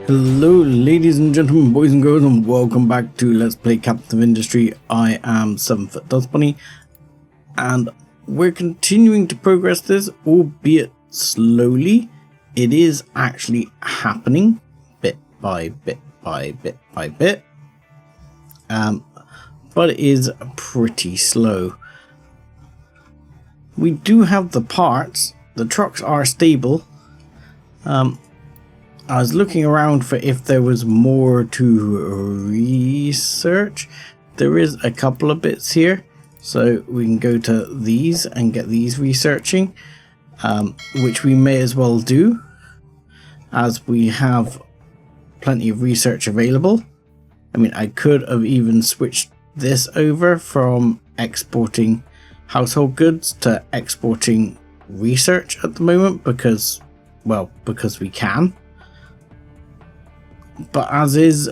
Hello ladies and gentlemen, boys and girls, and welcome back to Let's Play Captain of Industry. I am 7foot Dust Bunny, and we're continuing to progress this, albeit slowly. It is actually happening bit by bit by bit by bit, but it is pretty slow. We do have the parts, the trucks are stable. I was looking around for if there was more to research. There is a couple of bits here, so we can go to these and get these researching, which we may as well do, as we have plenty of research available. I mean, I could have even switched this over from exporting household goods to exporting research at the moment because we can. But as is,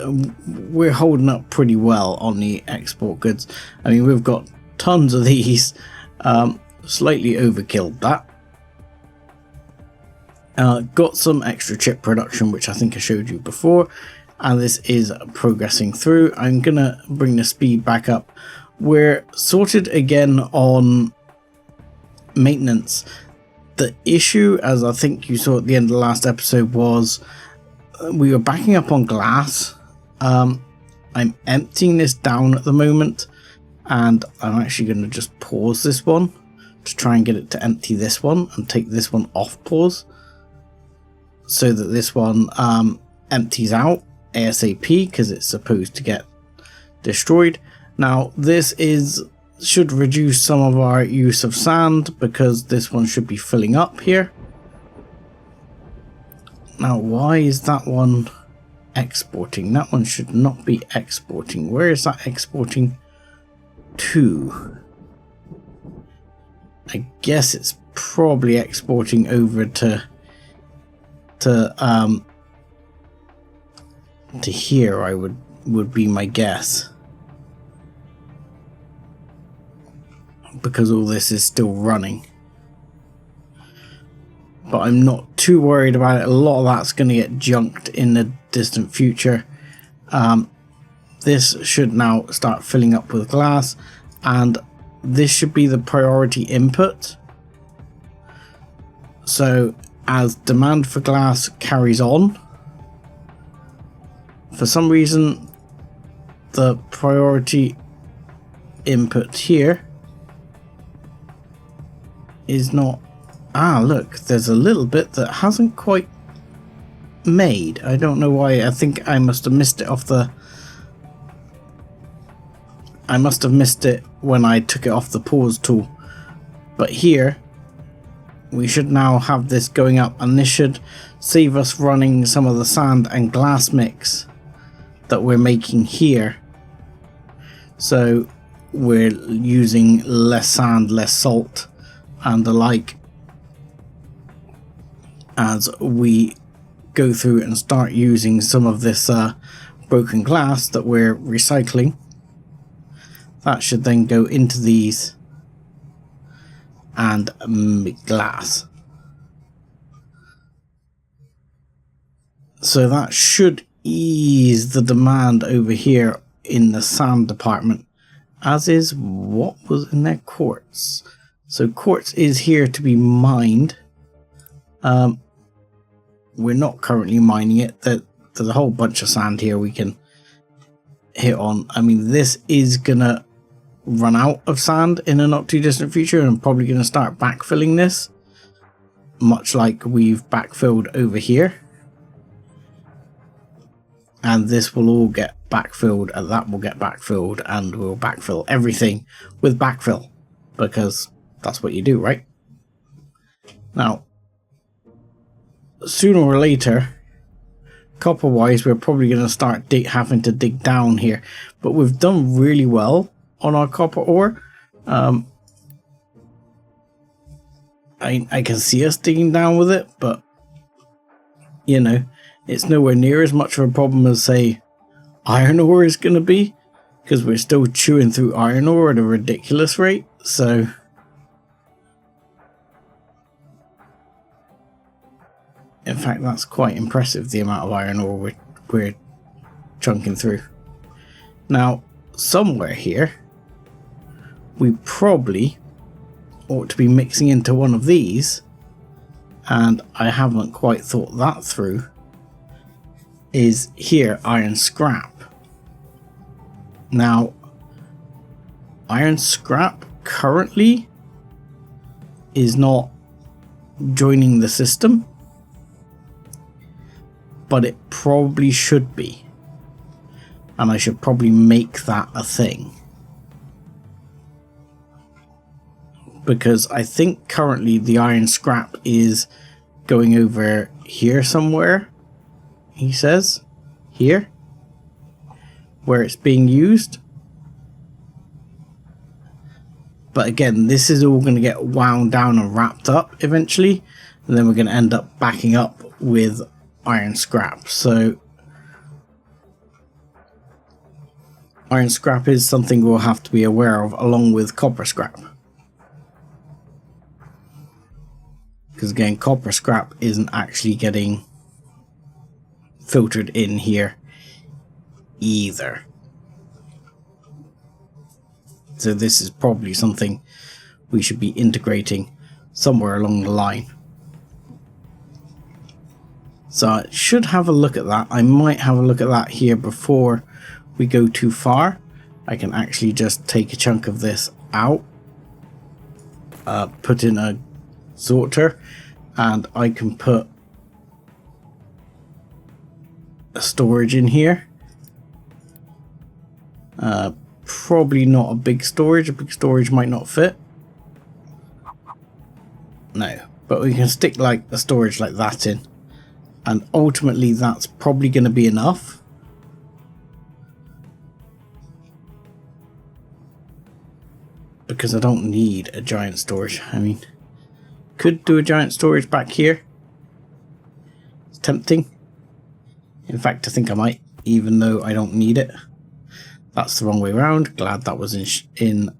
we're holding up pretty well on the export goods. I mean, we've got tons of these, slightly overkilled that. Got some extra chip production, which I think I showed you before, and this is progressing through. I'm gonna bring the speed back up. We're sorted again on maintenance. The issue, as I think you saw at the end of the last episode, was we were backing up on glass. I'm emptying this down at the moment, and I'm actually going to just pause this one to try and get it to empty this one and take this one off pause, so that this one empties out ASAP, because it's supposed to get destroyed. Now this should reduce some of our use of sand, because this one should be filling up here. Now, why is that one exporting? That one should not be exporting. Where is that exporting to? I guess it's probably exporting over to here, I would be my guess. Because all this is still running. But I'm not too worried about it. A lot of that's going to get junked in the distant future. This should now start filling up with glass, and this should be the priority input. So as demand for glass carries on, for some reason the priority input here is not. Look, there's a little bit that hasn't quite made. I don't know why. I think I must have missed it I must have missed it when I took it off the pause tool. But here, we should now have this going up, and this should save us running some of the sand and glass mix that we're making here. So we're using less sand, less salt, and the like, as we go through and start using some of this broken glass that we're recycling. That should then go into these and make glass. So that should ease the demand over here in the sand department, as is what was in there, quartz. So quartz is here to be mined. We're not currently mining it. There's a whole bunch of sand here we can hit on. I mean, this is gonna run out of sand in a not too distant future, and I'm probably gonna start backfilling this, much like we've backfilled over here. And this will all get backfilled, and that will get backfilled, and we'll backfill everything with backfill, because that's what you do, right? Now, sooner or later, copper wise, we're probably going to start having to dig down here, but we've done really well on our copper ore. I can see us digging down with it, but you know, it's nowhere near as much of a problem as, say, iron ore is going to be, because we're still chewing through iron ore at a ridiculous rate. So in fact, that's quite impressive, the amount of iron ore we're chunking through. Now, somewhere here, we probably ought to be mixing into one of these, and I haven't quite thought that through, is here, iron scrap. Now, iron scrap currently is not joining the system, but it probably should be, and I should probably make that a thing, because I think currently the iron scrap is going over here somewhere, he says, here, where it's being used. But again, this is all going to get wound down and wrapped up eventually, and then we're going to end up backing up with iron scrap. So iron scrap is something we'll have to be aware of, along with copper scrap. Because again, copper scrap isn't actually getting filtered in here either. So this is probably something we should be integrating somewhere along the line. So I should have a look at that. I might have a look at that here before we go too far. I can actually just take a chunk of this out, put in a sorter, and I can put a storage in here. Probably not a big storage. A big storage might not fit. No, but we can stick like a storage like that in, and ultimately that's probably going to be enough. Because I don't need a giant storage. I mean, could do a giant storage back here. It's tempting. In fact, I think I might, even though I don't need it. That's the wrong way around. Glad that was in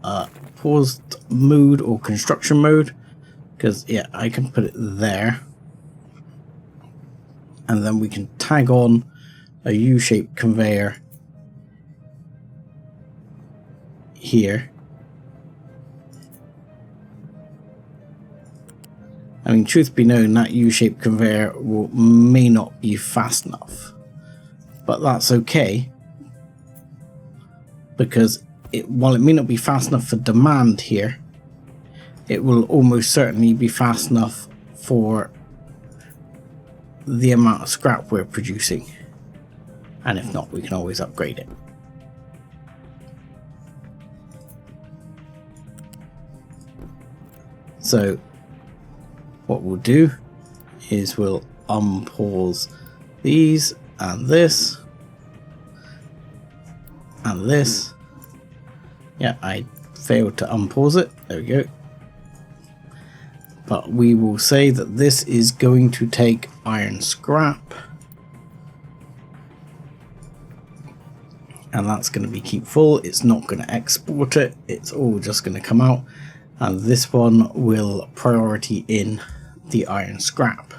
paused mode or construction mode, because yeah, I can put it there, and then we can tag on a U-shaped conveyor here. I mean, truth be known, that U-shaped conveyor may not be fast enough. But that's okay, because while it may not be fast enough for demand here, it will almost certainly be fast enough for the amount of scrap we're producing. And if not, we can always upgrade it. So what we'll do is we'll unpause these and this and this. Yeah, I failed to unpause it. There we go. But we will say that this is going to take iron scrap, and that's going to be keep full. It's not going to export it. It's all just going to come out, and this one will priority in the iron scrap.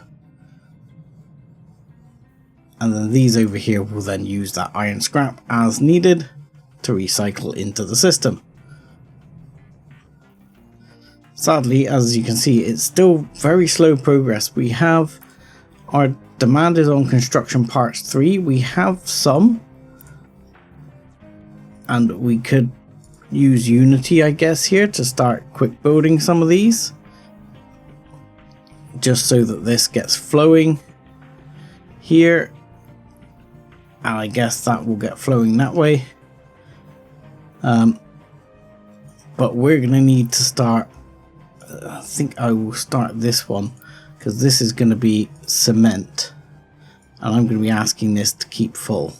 And then these over here will then use that iron scrap as needed to recycle into the system. Sadly, as you can see, it's still very slow progress. We have our demand is on construction parts 3. We have some, and we could use Unity, I guess, here to start quick building some of these, just so that this gets flowing here. And I guess that will get flowing that way. But we're going to need to start, I think I will start this one, because this is going to be cement. And I'm going to be asking this to keep full.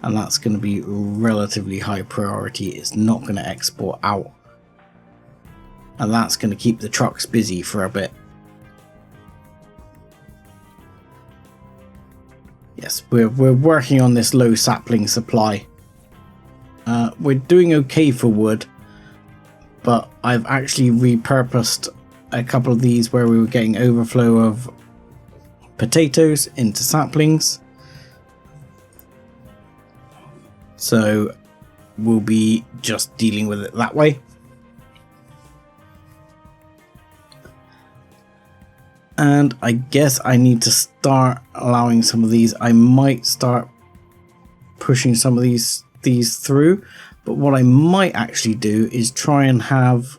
And that's going to be relatively high priority. It's not going to export out. And that's going to keep the trucks busy for a bit. Yes, we're working on this low sapling supply. We're doing okay for wood, but I've actually repurposed a couple of these where we were getting overflow of potatoes into saplings. So we'll be just dealing with it that way. And I guess I need to start allowing some of these. I might start pushing some of these through, but what I might actually do is try and have,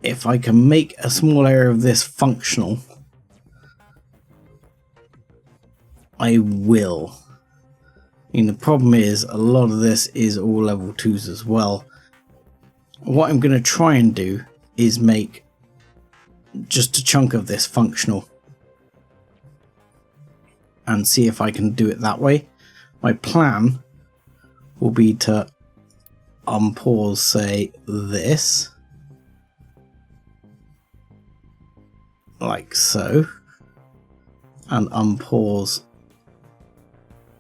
if I can make a small area of this functional, I will. The problem is a lot of this is all level 2s as well. What I'm going to try and do is make just a chunk of this functional and see if I can do it that way. My plan will be to unpause, say, this, like so, and unpause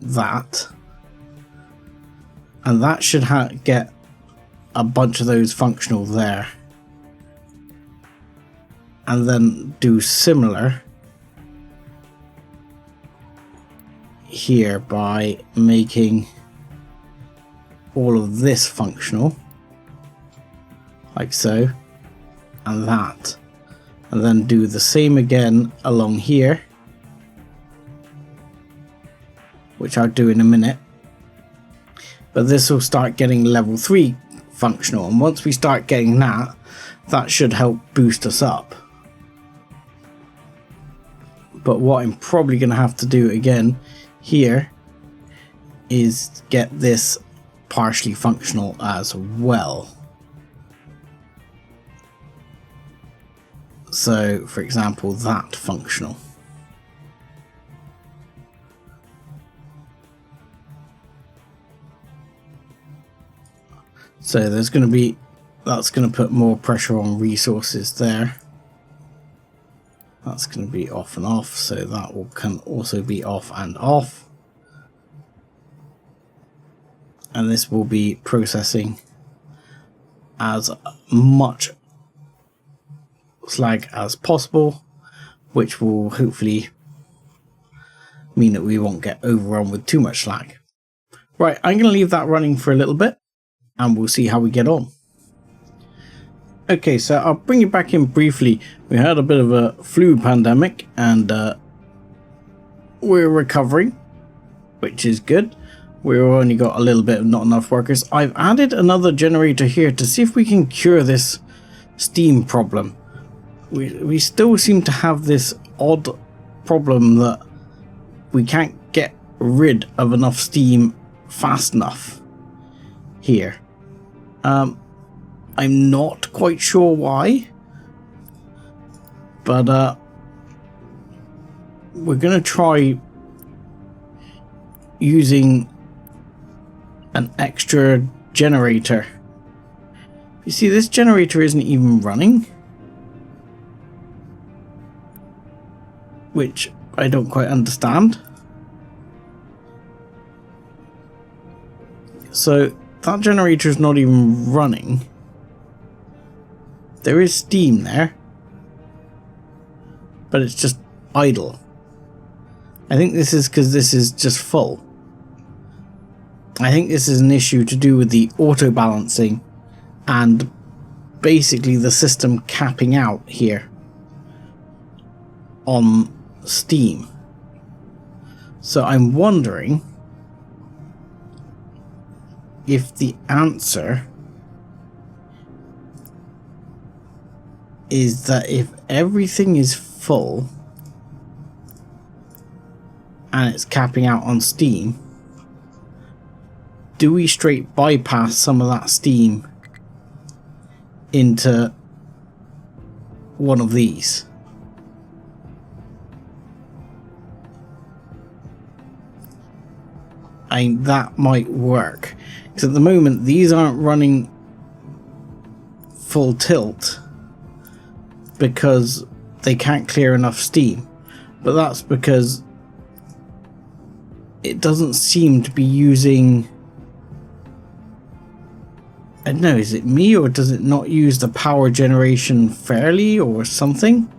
that, and that should get a bunch of those functional there, and then do similar here by making all of this functional, like so, and that, and then do the same again along here, which I'll do in a minute. But this will start getting level 3 functional, and once we start getting that, that should help boost us up. But what I'm probably going to have to do again here is get this partially functional as well. So, for example, that functional. So there's going to be, that's going to put more pressure on resources there. That's going to be off and off, so that can also be off and off. And this will be processing as much slag as possible, which will hopefully mean that we won't get overrun with too much slag. Right, I'm going to leave that running for a little bit, and we'll see how we get on. Okay, so I'll bring you back in briefly. We had a bit of a flu pandemic, and we're recovering, which is good. We've only got a little bit of not enough workers. I've added another generator here to see if we can cure this steam problem. We still seem to have this odd problem that we can't get rid of enough steam fast enough here. I'm not quite sure why, but we're going to try using an extra generator. You see, this generator isn't even running, which I don't quite understand. So that generator is not even running. There is steam there, but it's just idle. I think this is because this is just full. I think this is an issue to do with the auto balancing and basically the system capping out here on steam. So I'm wondering if the answer is that if everything is full and it's capping out on steam, do we straight bypass some of that steam into one of these? That might work, because at the moment these aren't running full tilt because they can't clear enough steam, but that's because it doesn't seem to be using, I don't know, is it me, or does it not use the power generation fairly or something?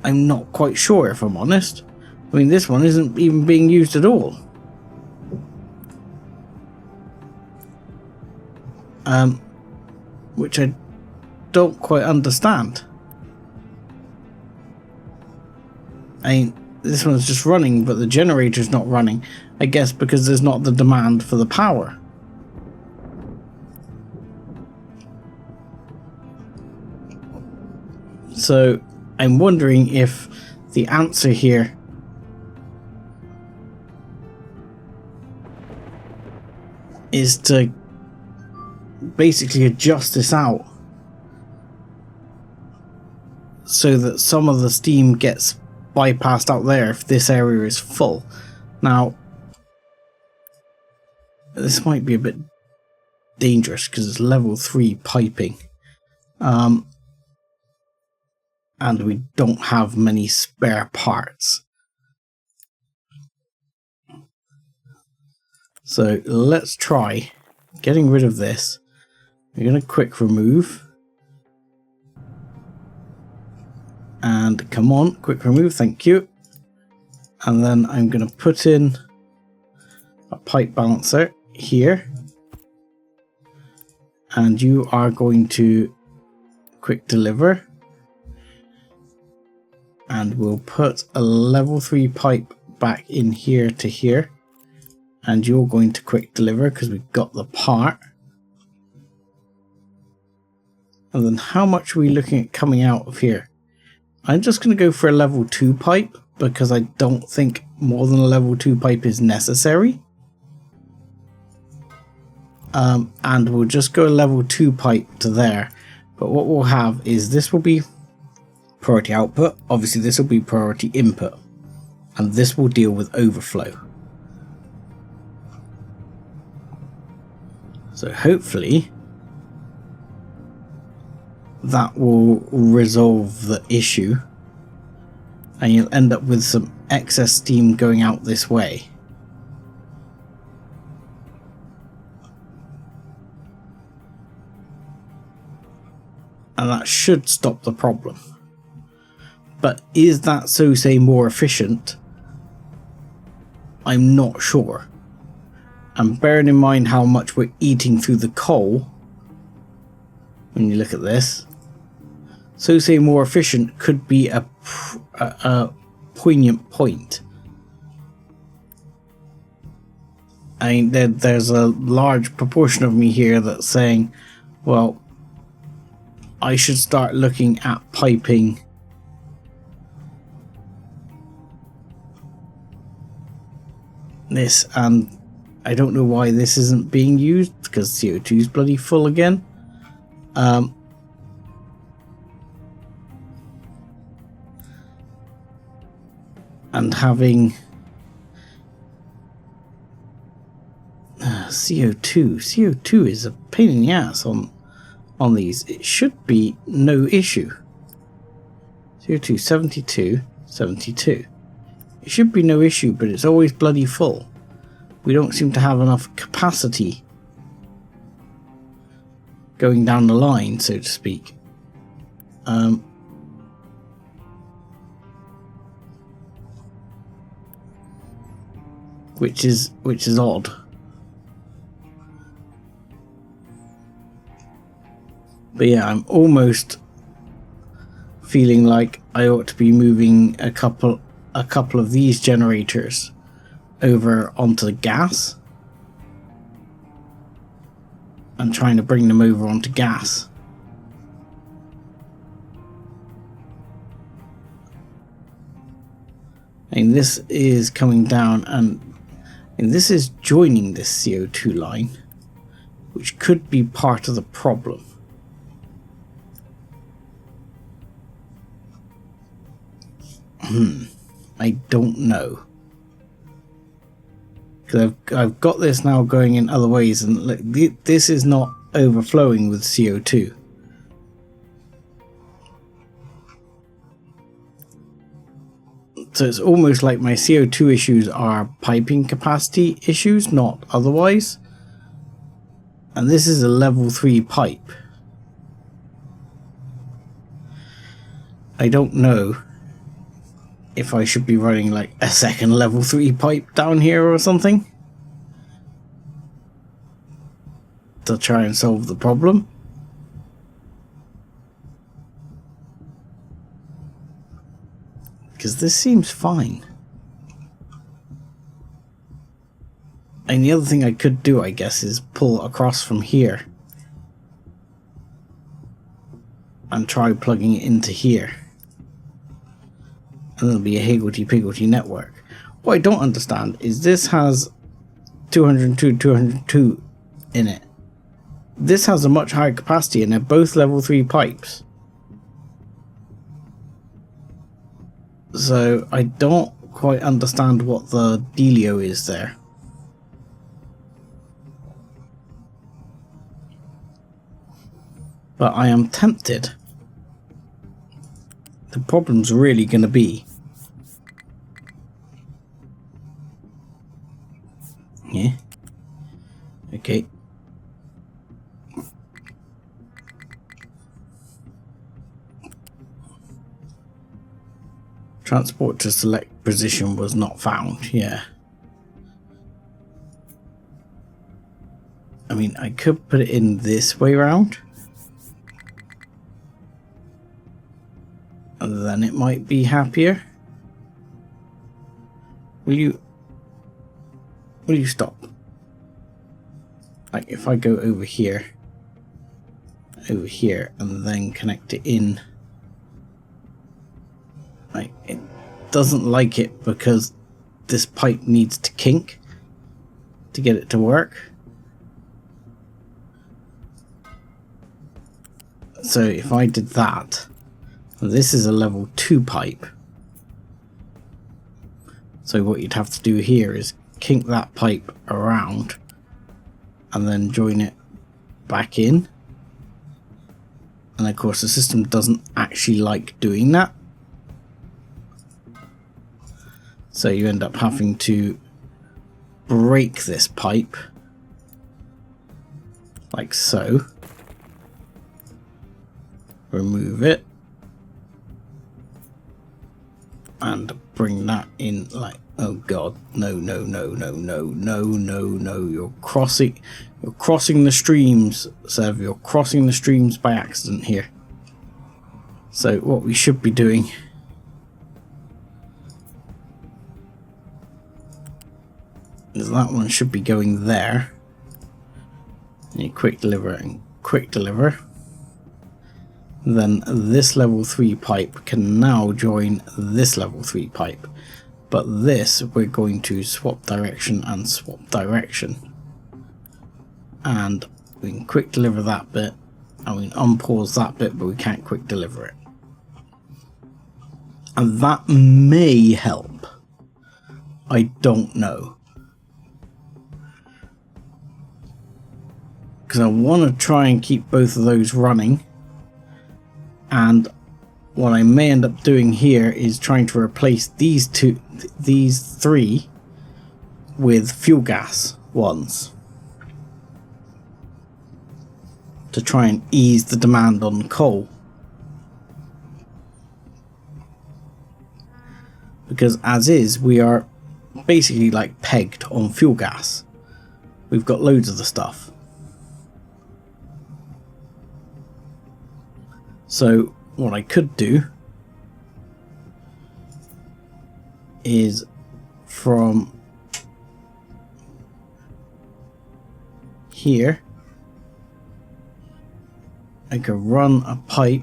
I'm not quite sure, if I'm honest. I mean, this one isn't even being used at all. Which I don't quite understand. I mean, this one's just running, but the generator's not running. I guess because there's not the demand for the power. So I'm wondering if the answer here is to basically adjust this out so that some of the steam gets bypassed out there if this area is full. Now, this might be a bit dangerous because it's level 3 piping. And we don't have many spare parts. So let's try getting rid of this. We're going to quick remove. And come on, quick remove, thank you. And then I'm going to put in a pipe balancer here. And you are going to quick deliver. And we'll put a level 3 pipe back in here to here. And you're going to quick deliver because we've got the part. And then how much are we looking at coming out of here? I'm just going to go for a level 2 pipe because I don't think more than a level 2 pipe is necessary. And we'll just go a level 2 pipe to there. But what we'll have is this will be priority output. Obviously this will be priority input. And this will deal with overflow. So hopefully that will resolve the issue. And you'll end up with some excess steam going out this way. And that should stop the problem. But is that, so say, more efficient? I'm not sure. And bearing in mind how much we're eating through the coal, when you look at this, so say more efficient could be a poignant point. I mean, there's a large proportion of me here that's saying, well, I should start looking at piping this, and I don't know why this isn't being used because CO2 is bloody full again. And having CO2 is a pain in the ass on these. It should be no issue. CO2 72. It should be no issue, but it's always bloody full. We don't seem to have enough capacity going down the line, so to speak. Which is odd. But yeah, I'm almost feeling like I ought to be moving a couple of these generators over onto the gas and trying to bring them over onto gas. And this is coming down and this is joining this CO2 line, which could be part of the problem. I don't know. Because I've got this now going in other ways, and look, this is not overflowing with CO2. So it's almost like my CO2 issues are piping capacity issues, not otherwise. And this is a level 3 pipe. I don't know if I should be running like a second level 3 pipe down here or something to try and solve the problem. Because this seems fine. And the other thing I could do, I guess, is pull across from here and try plugging it into here. And it'll be a higgledy-piggledy network. What I don't understand is this has 202, 202 in it. This has a much higher capacity and they're both level 3 pipes. So I don't quite understand what the dealio is there. But I am tempted. The problem's really going to be... Yeah. Okay. Transport to select position was not found. Yeah. I mean, I could put it in this way round. And then it might be happier. Will you stop? Like if I go over here, and then connect it in. Like it doesn't like it because this pipe needs to kink to get it to work. So if I did that, this is a level 2 pipe. So what you'd have to do here is kink that pipe around and then join it back in. And of course the system doesn't actually like doing that. So you end up having to break this pipe like so. Remove it. And bring that in like, oh god, no, you're crossing the streams, Sev, you're crossing the streams by accident here. So what we should be doing is that one should be going there. You quick deliver and quick deliver. Then this level 3 pipe can now join this level 3 pipe. But this we're going to swap direction and swap direction. And we can quick deliver that bit and we can unpause that bit, but we can't quick deliver it. And that may help. I don't know. Because I want to try and keep both of those running. And what I may end up doing here is trying to replace these 3 with fuel gas ones to try and ease the demand on coal. Because as is, we are basically like pegged on fuel gas. We've got loads of the stuff. So what I could do is from here I could run a pipe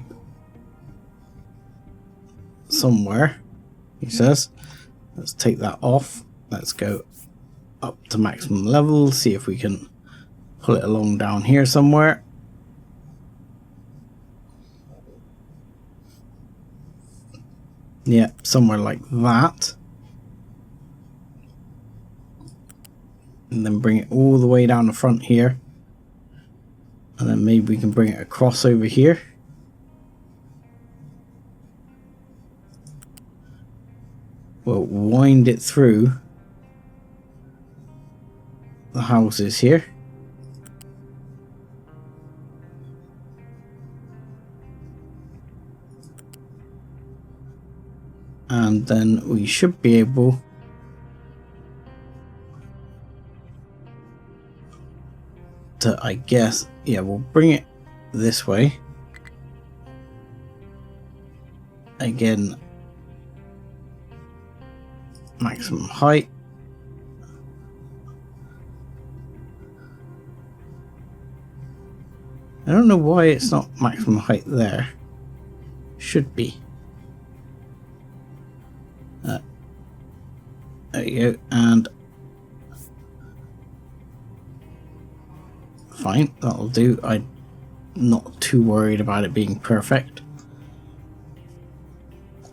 somewhere, he says. Let's take that off. Let's go up to maximum level, see if we can pull it along down here somewhere. Yeah, somewhere like that. And then bring it all the way down the front here. And then maybe we can bring it across over here. We'll wind it through the houses here. and then we should be able to, I guess, yeah, we'll bring it this way. Again, maximum height. I don't know why it's not maximum height there. Should be. There you go, and fine, that'll do. I'm not too worried about it being perfect.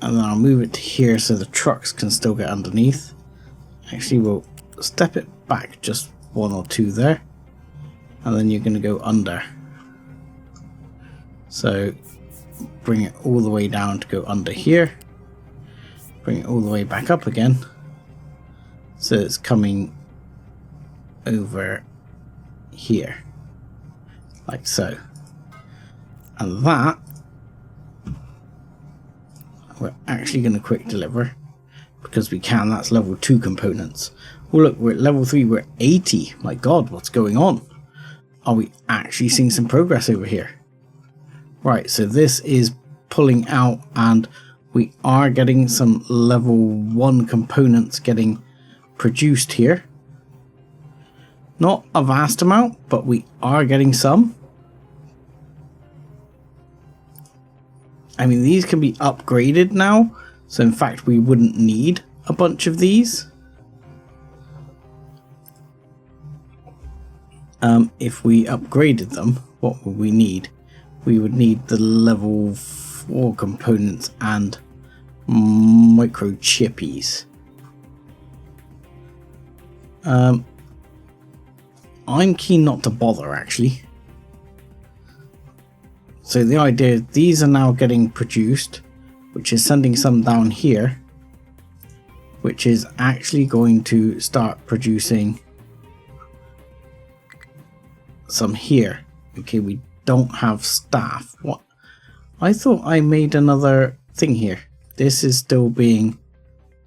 And then I'll move it to here so the trucks can still get underneath. Actually, we'll step it back just 1 or 2 there, and then you're going to go under. So bring it all the way down to go under here. Bring it all the way back up again. So it's coming over here. Like so. And that, we're actually going to quick deliver. Because we can, that's level 2 components. Oh look, we're at level 3, we're at 80. My god, what's going on? Are we actually seeing some progress over here? Right, so this is pulling out and we are getting some level 1 components getting produced here. Not a vast amount, but we are getting some. I mean, these can be upgraded now, so in fact we wouldn't need a bunch of these. If we upgraded them, what would we need? We would need the level 4 components and microchippies. I'm keen not to bother, actually. So the idea is these are now getting produced, which is sending some down here, which is actually going to start producing some here. Okay, we don't have staff. What? I thought I made another thing here. This is still being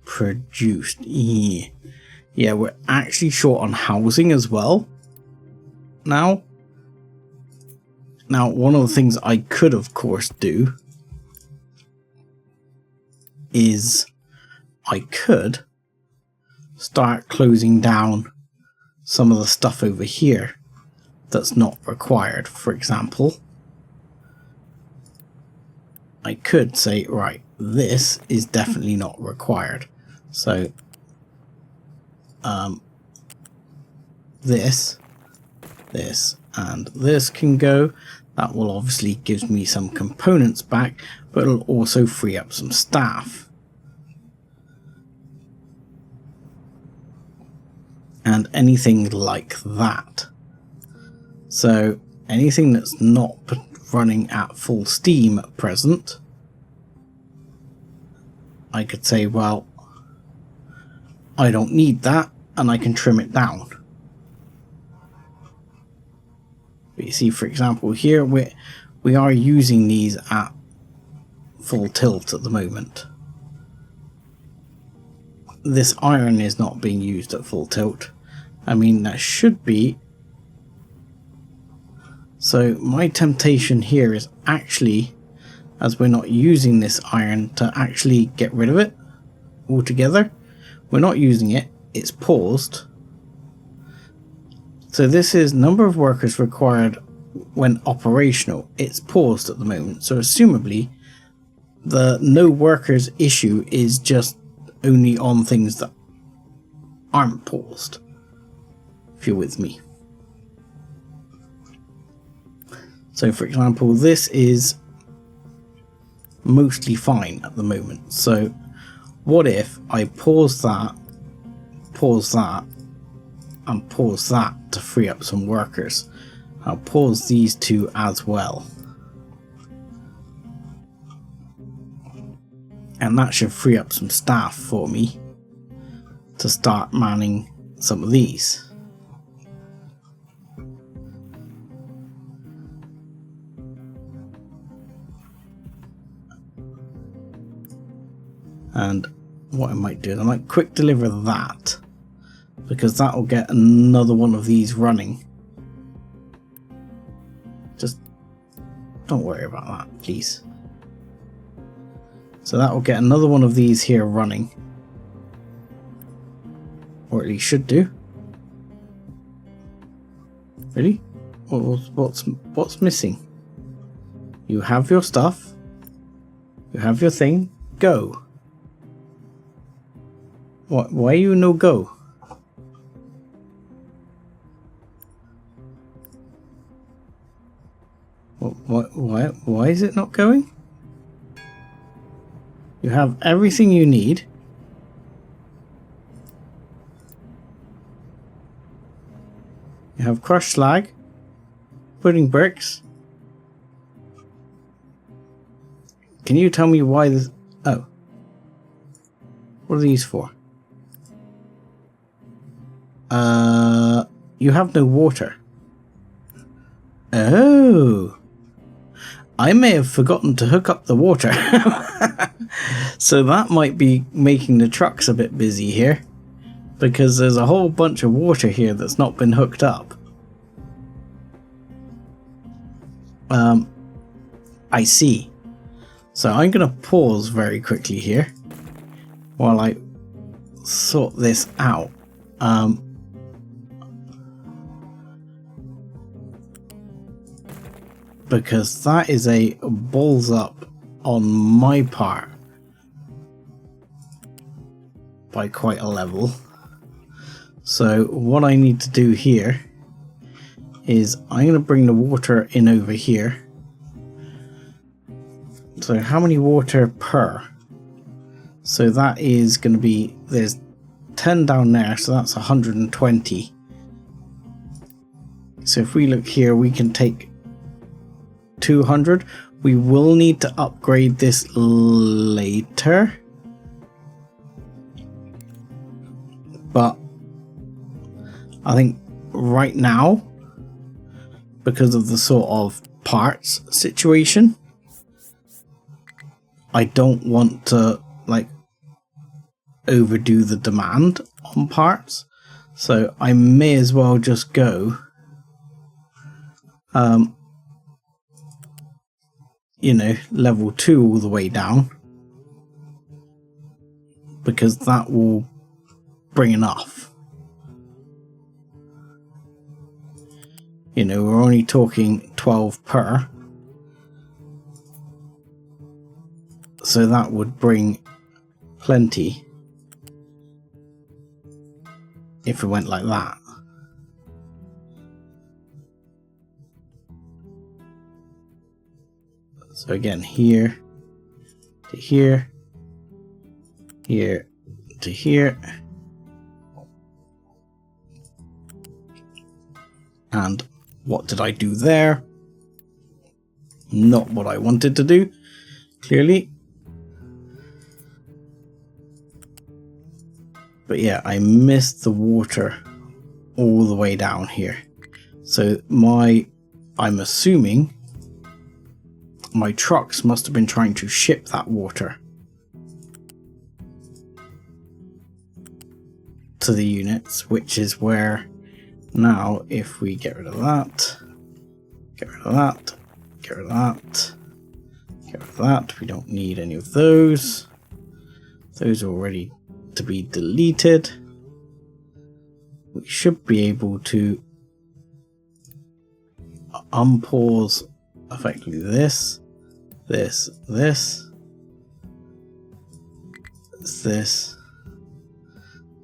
produced. Yeah, we're actually short on housing as well. Now, one of the things I could, of course, do is I could start closing down some of the stuff over here that's not required. For example, I could say, right, this is definitely not required. So, this, and this can go. That will obviously give me some components back, but it'll also free up some staff. And anything like that. So anything that's not running at full steam at present, I could say, well, I don't need that, and I can trim it down. But you see, for example, here we are using these at full tilt at the moment. This iron is not being used at full tilt. I mean, that should be. So my temptation here is actually, as we're not using this iron, to actually get rid of it altogether. We're not using it, it's paused. So this is number of workers required when operational. It's paused at the moment. So assumably the no workers issue is just only on things that aren't paused. If you're with me. So for example, this is mostly fine at the moment. So what if I pause that, and pause that to free up some workers? I'll pause these two as well. And that should free up some staff for me to start manning some of these. And what I might do is I might quick deliver that, because that will get another one of these running. Just don't worry about that, please. So that will get another one of these here running, or at least should do. Really? What's missing? You have your stuff. You have your thing. Go. What? Why you no go? Why is it not going? You have everything you need. You have crushed slag, pudding bricks. Can you tell me why this... Oh. What are these for? You have no water. Oh. I may have forgotten to hook up the water. So that might be making the trucks a bit busy here, because there's a whole bunch of water here that's not been hooked up. I see. So I'm going to pause very quickly here while I sort this out. Because that is a balls up on my part by quite a level. So what I need to do here is I'm going to bring the water in over here. So how many water per? So that is going to be, there's 10 down there, so that's 120. So if we look here, we can take 200. We will need to upgrade this later, but I think right now, because of the sort of parts situation, I don't want to like overdo the demand on parts, so I may as well just go you know, level 2 all the way down, because that will bring enough. You know, we're only talking 12 per, so that would bring plenty if it went like that. So again, here to here, here to here, and what did I do there? Not what I wanted to do, clearly. But yeah, I missed the water all the way down here. So I'm assuming my trucks must have been trying to ship that water to the units, which is where now, if we get rid of that, get rid of that, get rid of that, get rid of that, we don't need any of those. Those are ready to be deleted. We should be able to unpause effectively this, this, this.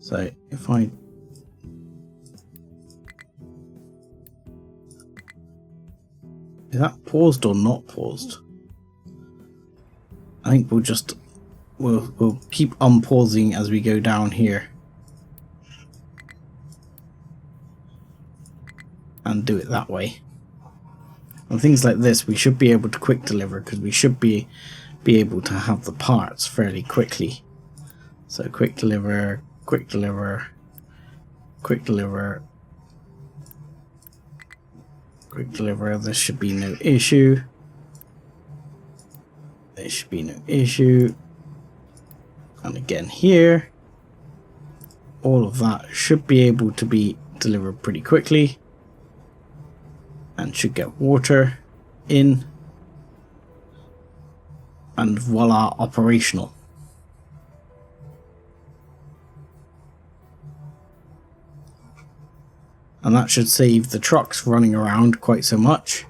So if I is that paused or not paused? I think we'll keep unpausing as we go down here and do it that way. And things like this we should be able to quick deliver, because we should be able to have the parts fairly quickly. So quick deliver, quick deliver, quick deliver, quick deliver. This should be no issue. There should be no issue. And again here, all of that should be able to be delivered pretty quickly and should get water in, and voila, operational. And that should save the trucks running around quite so much.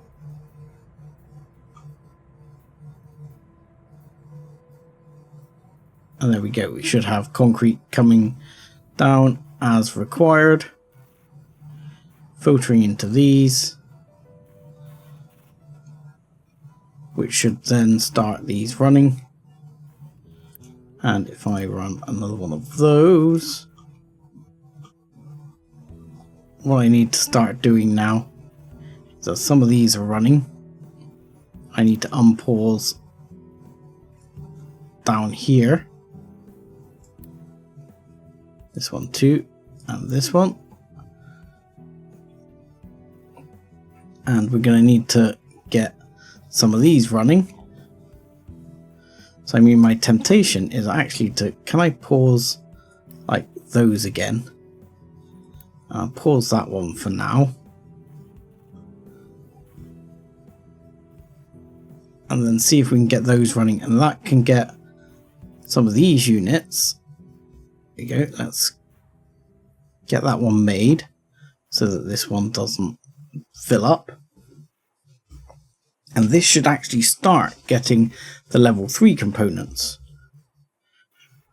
And there we go, we should have concrete coming down as required, filtering into these, which should then start these running. And if I run another one of those, what I need to start doing now is that some of these are running, I need to unpause down here. This one too, and this one. And we're going to need to get some of these running. So I mean, my temptation is actually to, can I pause like those again? I'll pause that one for now. And then see if we can get those running, and that can get some of these units. There you go, let's get that one made so that this one doesn't fill up. And this should actually start getting the level 3 components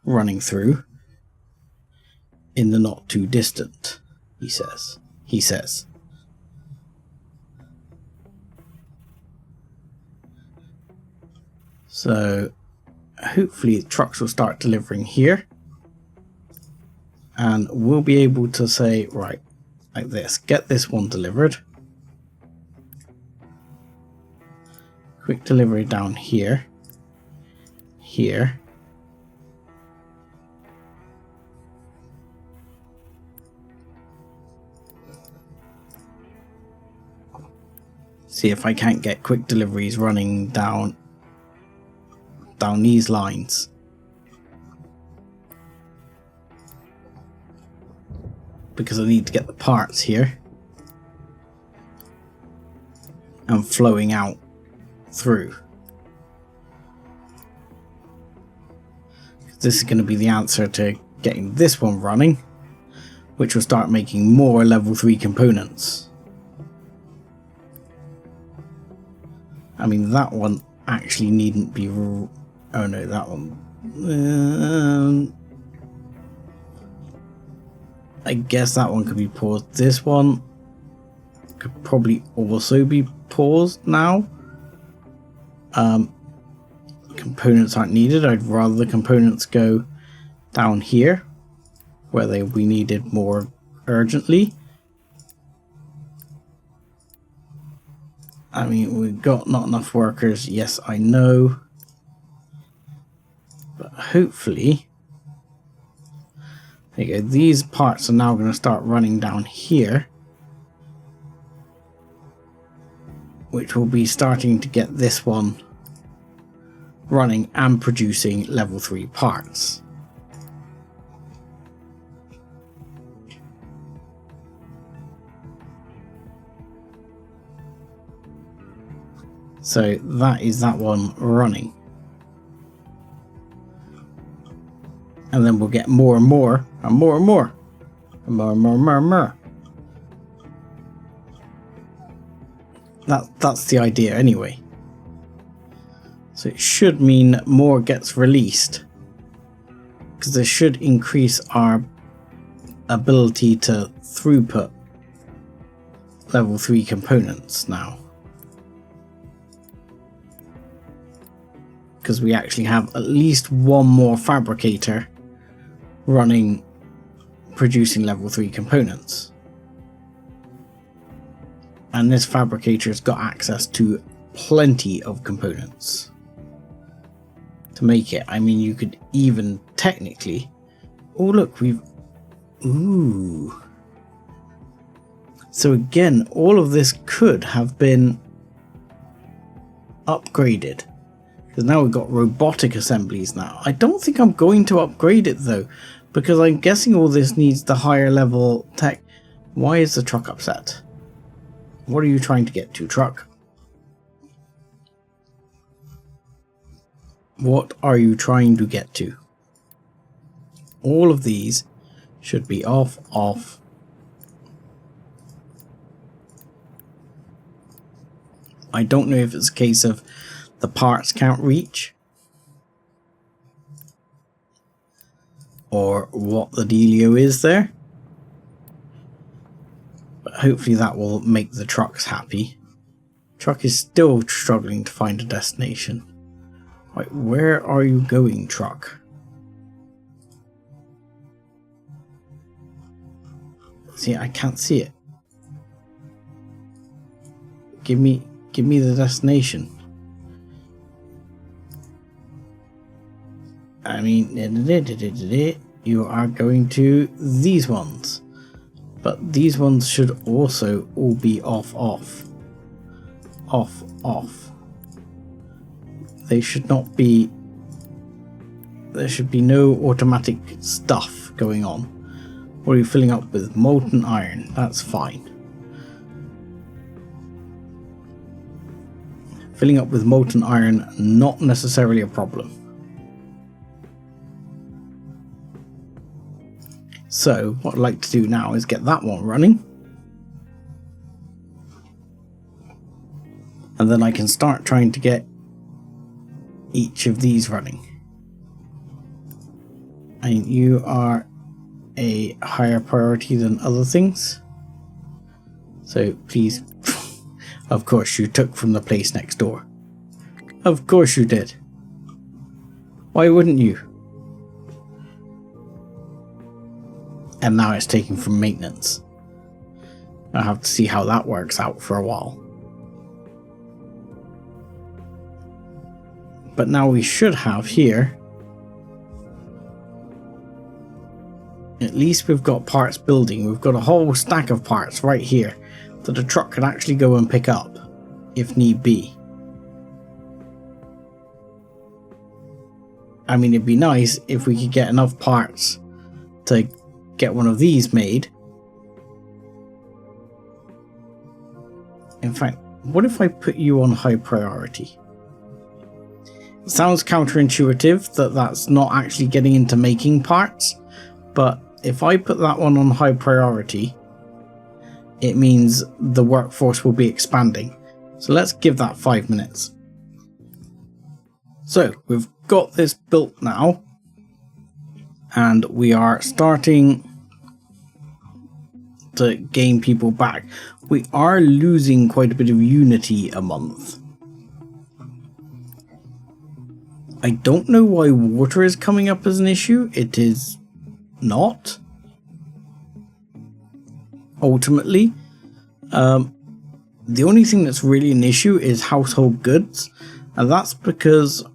running through in the not too distant, he says. So hopefully the trucks will start delivering here. And we'll be able to say, right, like this, get this one delivered. Quick delivery down here. Here. See if I can't get quick deliveries running down these lines. Because I need to get the parts here and flowing out through. This is going to be the answer to getting this one running, which will start making more level 3 components. I mean, that one actually needn't be... Oh no, that one... I guess that one could be paused. This one could probably also be paused now. Components aren't needed. I'd rather the components go down here where they will be needed more urgently. I mean, we've got not enough workers. Yes, I know. But hopefully... There you go. These parts are now going to start running down here, which will be starting to get this one running and producing level 3 parts. So that is that one running. And then we'll get more and more, and more and more, and more and more and more and more. That's the idea anyway. So it should mean more gets released, because this should increase our ability to throughput level 3 components now. Because we actually have at least one more fabricator running, producing level 3 components. And this fabricator's got access to plenty of components to make it. I mean, you could even technically... Oh look, we've... Ooh. So again, all of this could have been upgraded. Because now we've got robotic assemblies now. I don't think I'm going to upgrade it though, because I'm guessing all this needs the higher level tech. Why is the truck upset? What are you trying to get to, truck? What are you trying to get to? All of these should be off, off. I don't know if it's a case of the parts can't reach, or what the dealio is there. But hopefully that will make the trucks happy. Truck is still struggling to find a destination. Right, where are you going, truck? See, I can't see it. Give me the destination. I mean, you are going to these ones. But these ones should also all be off, off. Off, off. They should not be... There should be no automatic stuff going on. What are you filling up with? Molten iron. That's fine. Filling up with molten iron, not necessarily a problem. So, what I'd like to do now is get that one running. And then I can start trying to get each of these running. And you are a higher priority than other things. So, please... Of course you took from the place next door. Of course you did. Why wouldn't you? And now it's taken from maintenance. I'll have to see how that works out for a while. But now we should have here, at least we've got parts building. We've got a whole stack of parts right here that a truck could actually go and pick up if need be. I mean, it'd be nice if we could get enough parts to get one of these made. In fact, what if I put you on high priority? It sounds counterintuitive that that's not actually getting into making parts, but if I put that one on high priority, it means the workforce will be expanding. So let's give that 5 minutes. So we've got this built now, and we are starting to gain people back. We are losing quite a bit of unity a month. I don't know why water is coming up as an issue. It is not. Ultimately, the only thing that's really an issue is household goods, and that's because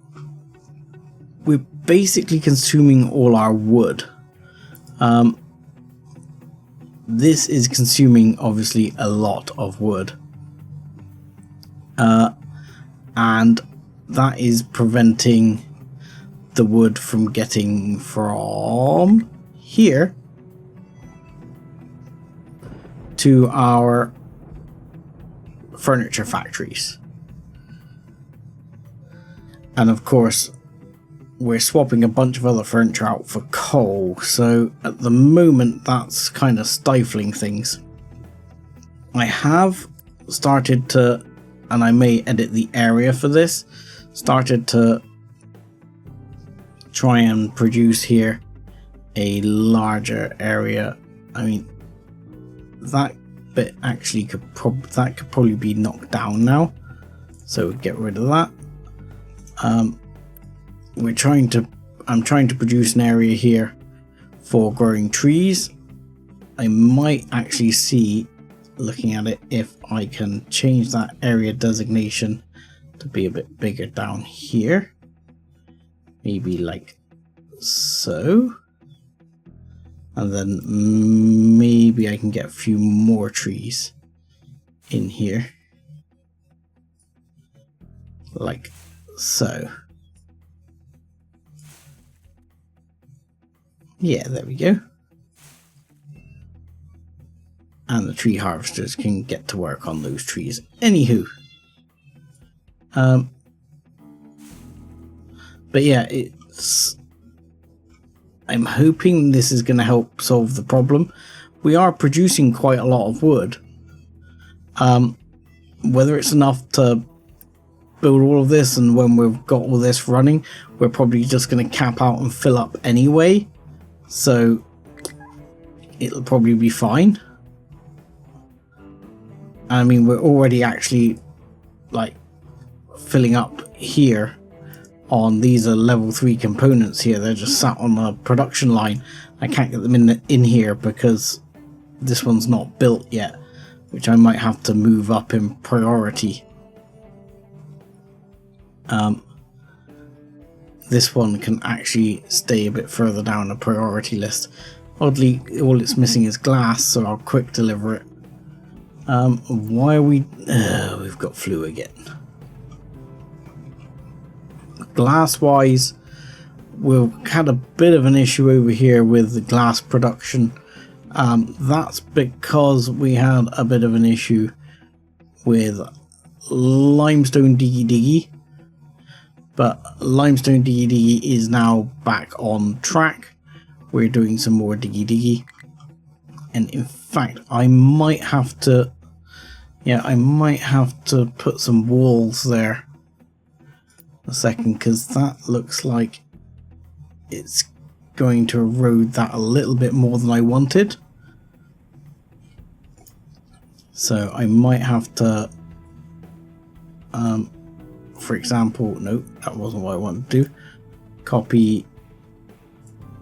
we're basically consuming all our wood. This is consuming obviously a lot of wood, and that is preventing the wood from getting from here to our furniture factories. And of course, we're swapping a bunch of other furniture out for coal, so at the moment that's kind of stifling things. I have started to, and I may edit the area for this, started to try and produce here a larger area. I mean, that bit actually could probably be knocked down now, so get rid of that. I'm trying to produce an area here for growing trees. I might actually see, looking at it, if I can change that area designation to be a bit bigger down here. Maybe like so. And then maybe I can get a few more trees in here. Like so. Yeah, there we go. And the tree harvesters can get to work on those trees. Anywho. But yeah, I'm hoping this is going to help solve the problem. We are producing quite a lot of wood. Whether it's enough to build all of this, and when we've got all this running, we're probably just going to cap out and fill up anyway. So it'll probably be fine. I mean, we're already actually like filling up here on these are level 3 components here. They're just sat on the production line. I can't get them in here because this one's not built yet, which I might have to move up in priority. This one can actually stay a bit further down the priority list. Oddly, all it's missing is glass, so I'll quick deliver it. Why are we... we've got flu again. Glass-wise, we've had a bit of an issue over here with the glass production. That's because we had a bit of an issue with limestone diggy. But limestone diggy is now back on track. We're doing some more diggy. And in fact, I might have to... yeah, I might have to put some walls there. A second, because that looks like it's going to erode that a little bit more than I wanted. So I might have to, for example, no, that wasn't what I wanted to do. Copy.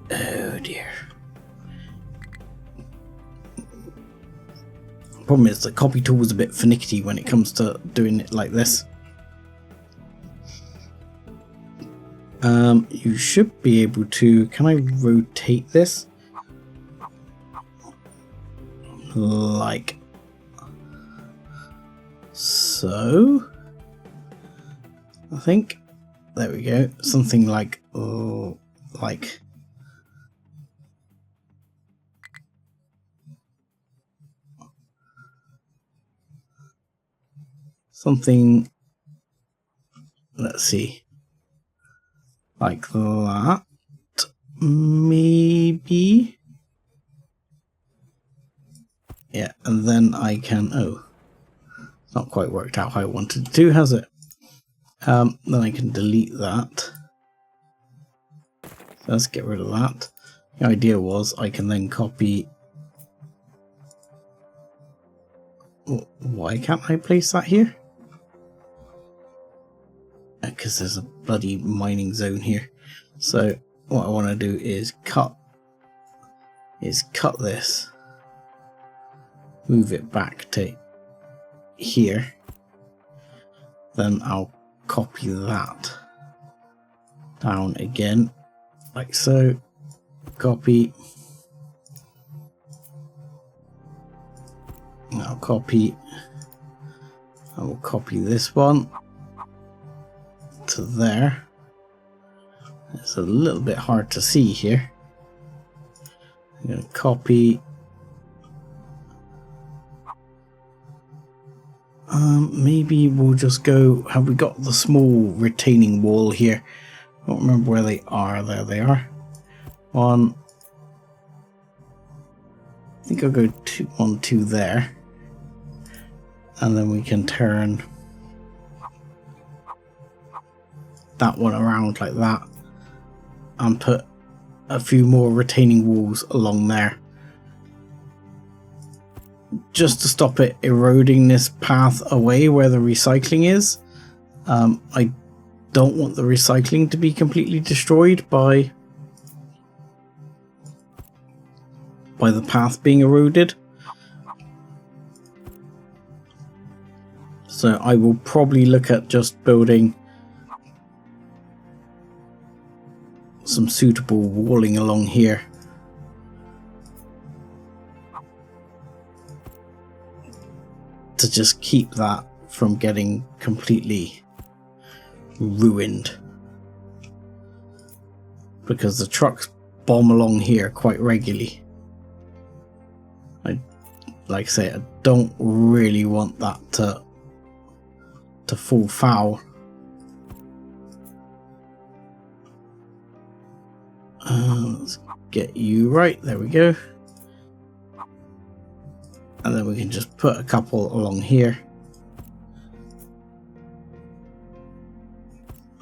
Oh dear. Problem is the copy tool is a bit finicky when it comes to doing it like this. You should be able to... can I rotate this? Like so. I think. There we go. Something like... oh, like... something... let's see. Like that, maybe. Yeah, and then I can... oh, it's not quite worked out how I wanted to, has it? Then I can delete that. So let's get rid of that. The idea was I can then copy... why can't I place that here? Because there's a bloody mining zone here. So what I want to do is cut this, move it back to here, then I'll copy that down again like so, copy, I'll copy, I will copy this one to there. It's a little bit hard to see here. I'm going to copy. Maybe we'll just go... have we got the small retaining wall here? I don't remember where they are. There they are. One. I think I'll go on two there. And then we can turn that one around like that and put a few more retaining walls along there just to stop it eroding this path away where the recycling is. I don't want the recycling to be completely destroyed by the path being eroded. So I will probably look at just building some suitable walling along here. To just keep that from getting completely ruined. Because the trucks bomb along here quite regularly. Like I say, I don't really want that to fall foul. Let's get you right, there we go. And then we can just put a couple along here.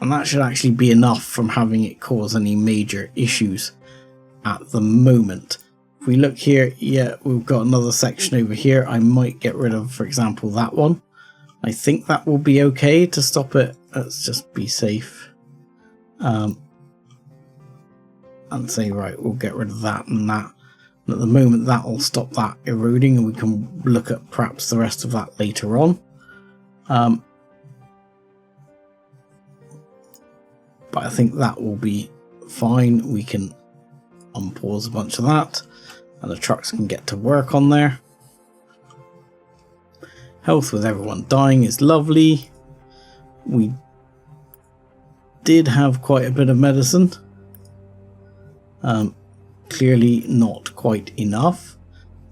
And that should actually be enough from having it cause any major issues at the moment. If we look here, yeah, we've got another section over here. I might get rid of, for example, that one. I think that will be okay to stop it. Let's just be safe. And say, right, we'll get rid of that and that. And at the moment, that will stop that eroding, and we can look at perhaps the rest of that later on. But I think that will be fine. We can unpause a bunch of that, and the trucks can get to work on there. Health with everyone dying is lovely. We did have quite a bit of medicine. Clearly not quite enough.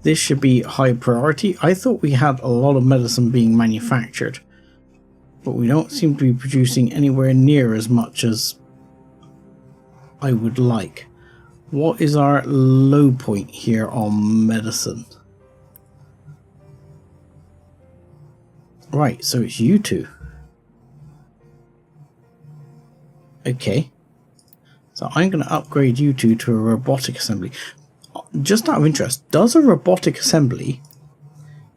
This should be high priority. I thought we had a lot of medicine being manufactured, but we don't seem to be producing anywhere near as much as I would like. What is our low point here on medicine? Right, so it's you two. Okay. So I'm going to upgrade you two to a robotic assembly. Just out of interest, does a robotic assembly,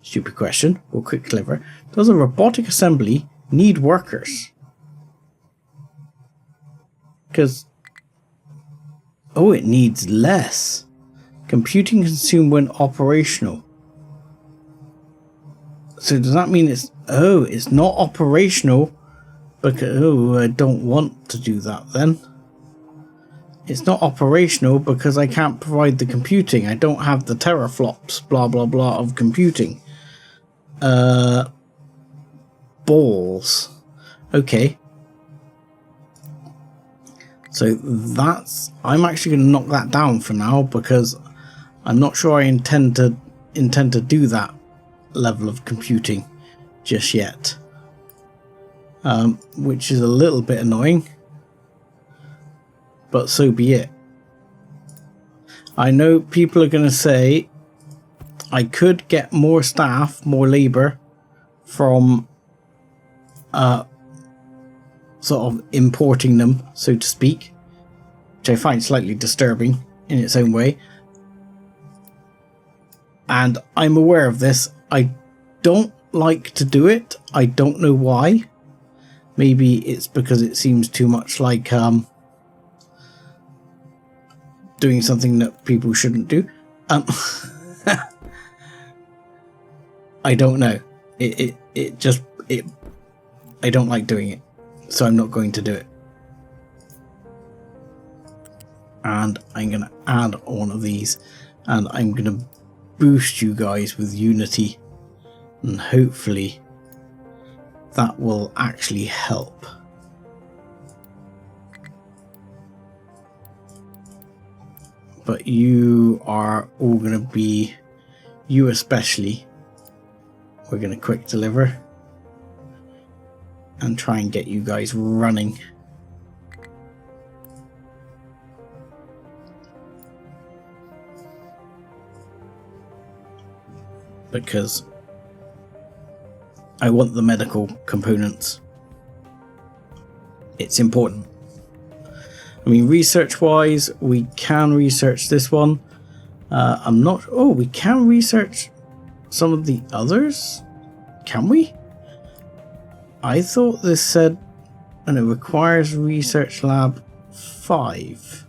stupid question, or quick clever, does a robotic assembly need workers? Because, oh, it needs less. Computing consumed when operational. So does that mean it's not operational because, oh, I don't want to do that then. It's not operational because I can't provide the computing. I don't have the teraflops, blah, blah, blah, of computing. Balls. Okay. So that's... I'm actually going to knock that down for now because I'm not sure I intend to do that level of computing just yet. Which is a little bit annoying. But so be it. I know people are going to say I could get more staff, more labour from sort of importing them, so to speak, which I find slightly disturbing in its own way. And I'm aware of this. I don't like to do it. I don't know why. Maybe it's because it seems too much like doing something that people shouldn't do. I don't know. I don't like doing it, so I'm not going to do it. And I'm going to add one of these, and I'm going to boost you guys with Unity, and hopefully that will actually help. But you are all going to be, you especially, we're going to quick deliver and try and get you guys running. Because I want the medical components. It's important. I mean, research-wise, we can research this one. I'm not... Oh, we can research some of the others? Can we? I thought this said... And it requires Research Lab 5.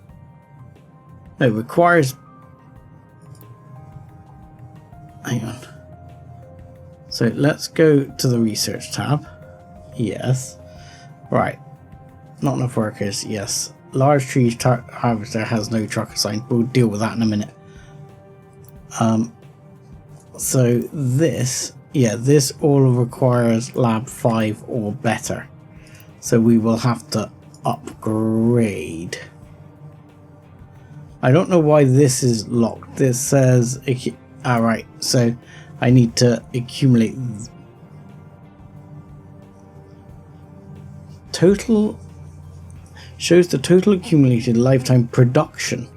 No, it requires... Hang on. So let's go to the Research tab. Yes. Right. Not enough workers. Yes. Large tree harvester has no truck assigned. We'll deal with that in a minute. So this, yeah, this all requires lab 5 or better. So we will have to upgrade I don't know why this is locked. This says, alright, so I need to accumulate total, shows the total accumulated lifetime production.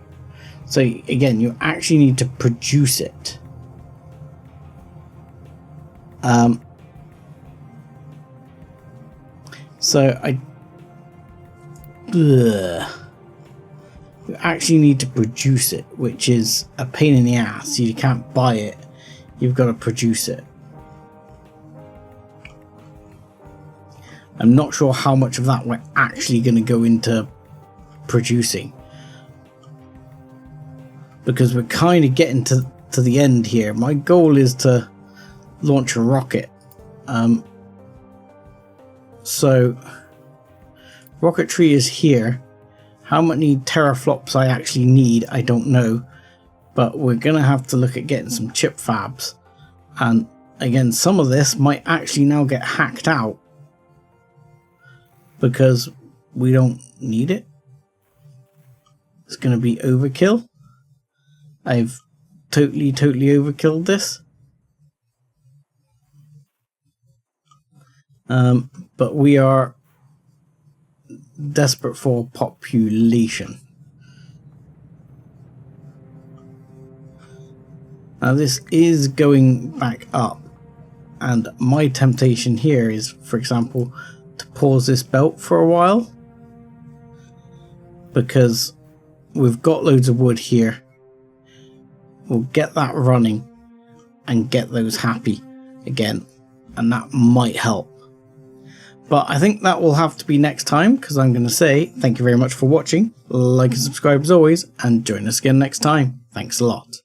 So again, you actually need to produce it. So you actually need to produce it, which is a pain in the ass. You can't buy it, you've got to produce it. I'm not sure how much of that we're actually going to go into producing, because we're kind of getting to the end here. My goal is to launch a rocket. So rocketry is here. How many teraflops I actually need, I don't know, but we're gonna have to look at getting some chip fabs. And again, some of this might actually now get hacked out because we don't need it. It's gonna be overkill. I've totally overkilled this. But we are desperate for population. Now this is going back up, and my temptation here is, for example, to pause this belt for a while, because we've got loads of wood here. We'll get that running and get those happy again, and that might help. But I think that will have to be next time, because I'm going to say thank you very much for watching, like and subscribe as always, and join us again next time. Thanks a lot.